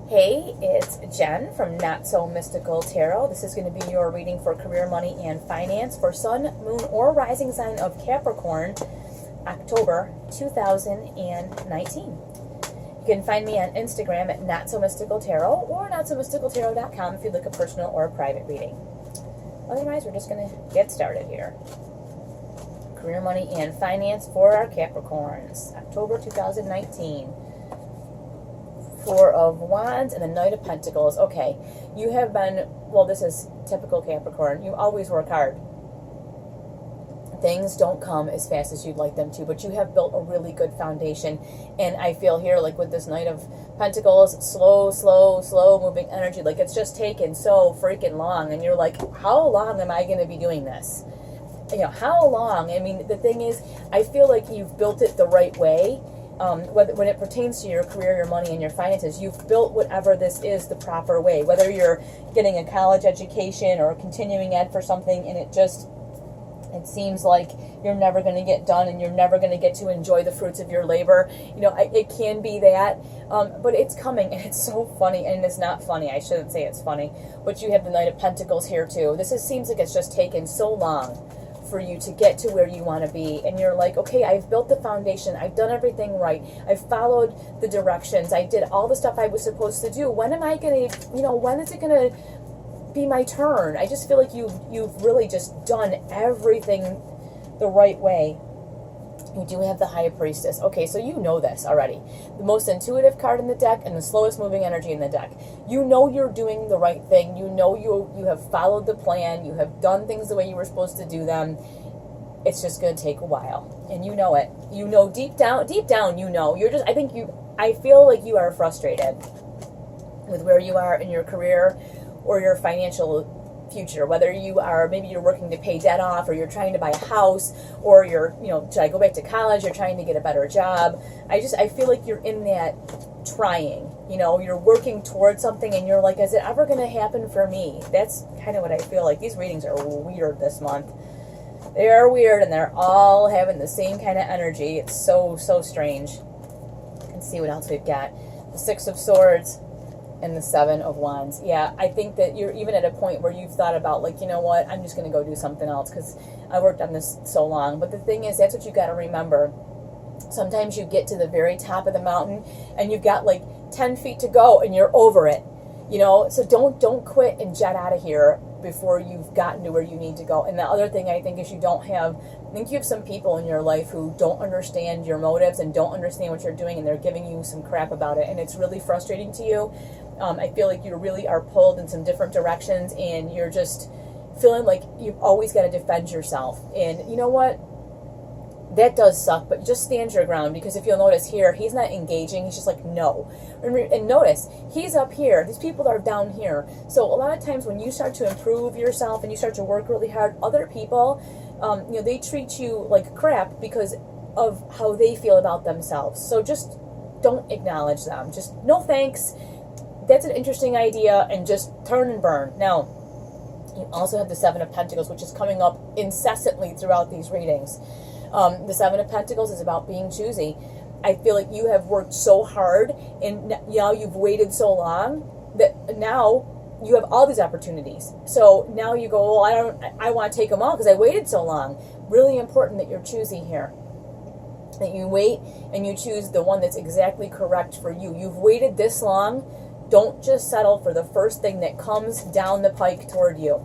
Hey, it's Jen from Not So Mystical Tarot. This is going to be your reading for career, money, and finance for Sun, Moon, or Rising sign of Capricorn, October 2019. You can find me on Instagram at Not So Mystical Tarot or NotSoMysticalTarot.com if you'd like a personal or a private reading. Otherwise, we're just going to get started here. Career, money, and finance for our Capricorns, October 2019. Four of Wands and the Knight of Pentacles. Okay, you have been, well, this is typical Capricorn. You always work hard. Things don't come as fast as you'd like them to, but you have built a really good foundation. And I feel here, like with this Knight of Pentacles, slow moving energy. Like it's just taken so freaking long. And you're like, how long am I going to be doing this? You know, how long? I mean, the thing is, I feel like you've built it the right way. When it pertains to your career, your money, and your finances, you've built whatever this is the proper way. Whether you're getting a college education or continuing ed for something, and it seems like you're never going to get done and you're never going to get to enjoy the fruits of your labor. You know, it can be that, but it's coming, and it's so funny, and it's not funny. I shouldn't say it's funny, but you have the Knight of Pentacles here too. Seems like it's just taken so long for you to get to where you want to be, and you're like, okay, I've built the foundation, I've done everything right, I've followed the directions, I did all the stuff I was supposed to do. When am I going to, when is it going to be my turn? I just feel like you've really just done everything the right way. You do have the High Priestess. Okay, so you know this already. The most intuitive card in the deck and the slowest moving energy in the deck. You know you're doing the right thing. You know you have followed the plan. You have done things the way you were supposed to do them. It's just going to take a while. And you know it. You know deep down, you know. I feel like you are frustrated with where you are in your career or your financial future, whether maybe you're working to pay debt off, or you're trying to buy a house, or you're, should I go back to college, you're trying to get a better job. I feel like you're in that trying, you're working towards something, and you're like, is it ever going to happen for me? That's kind of what I feel like. These readings are weird this month. They are weird, and they're all having the same kind of energy. It's so strange. Let's see what else we've got. The Six of Swords and the Seven of Wands. Yeah, I think that you're even at a point where you've thought about, like, you know what, I'm just going to go do something else because I worked on this so long. But the thing is, that's what you got to remember. Sometimes you get to the very top of the mountain and you've got like 10 feet to go and you're over it. So don't quit and jet out of here before you've gotten to where you need to go. And the other thing I think is you have some people in your life who don't understand your motives and don't understand what you're doing, and they're giving you some crap about it, and it's really frustrating to you. I feel like you really are pulled in some different directions, and you're just feeling like you've always got to defend yourself. And you know what? That does suck, but just stand your ground, because if you'll notice here, he's not engaging. He's just like, no. And notice, he's up here. These people are down here. So a lot of times when you start to improve yourself and you start to work really hard, other people, they treat you like crap because of how they feel about themselves. So just don't acknowledge them. Just, no thanks. That's an interesting idea, and just turn and burn. Now, you also have the Seven of Pentacles, which is coming up incessantly throughout these readings. The Seven of Pentacles is about being choosy. I feel like you have worked so hard, and you've waited so long that now you have all these opportunities. So now you go, well, I want to take them all because I waited so long. Really important that you're choosy here. That you wait and you choose the one that's exactly correct for you. You've waited this long. Don't just settle for the first thing that comes down the pike toward you.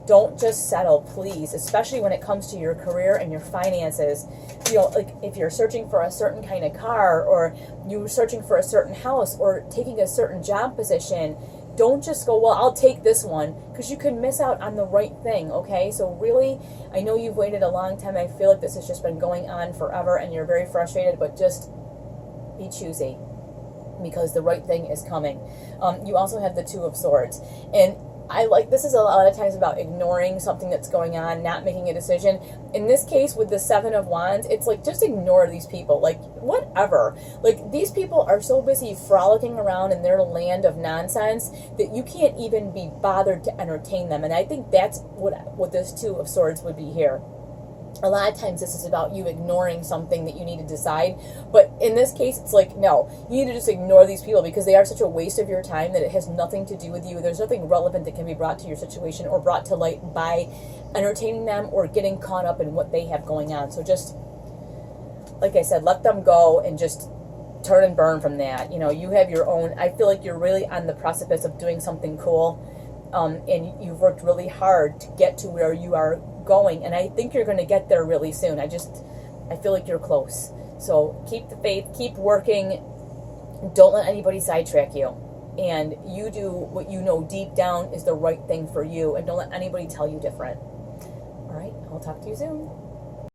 Don't just settle, please, especially when it comes to your career and your finances. Like if you're searching for a certain kind of car, or you're searching for a certain house, or taking a certain job position, don't just go, well, I'll take this one, because you could miss out on the right thing, okay? So really, I know you've waited a long time. I feel like this has just been going on forever, and you're very frustrated, but just be choosy, because the right thing is coming. You also have the Two of Swords, and this is a lot of times about ignoring something that's going on, not making a decision. In this case, with the Seven of Wands, it's like, just ignore these people. Like, whatever. Like, these people are so busy frolicking around in their land of nonsense that you can't even be bothered to entertain them. And I think that's what this Two of Swords would be here. A lot of times this is about you ignoring something that you need to decide. But in this case, it's like, no, you need to just ignore these people because they are such a waste of your time that it has nothing to do with you. There's nothing relevant that can be brought to your situation or brought to light by entertaining them or getting caught up in what they have going on. So just, like I said, let them go and just turn and burn from that. You know, you have your own, I feel like you're really on the precipice of doing something cool. And you've worked really hard to get to where you are going, and I think you're going to get there really soon. I feel like you're close. So keep the faith, keep working, don't let anybody sidetrack you, and you do what you know deep down is the right thing for you, and don't let anybody tell you different. All right, I'll talk to you soon.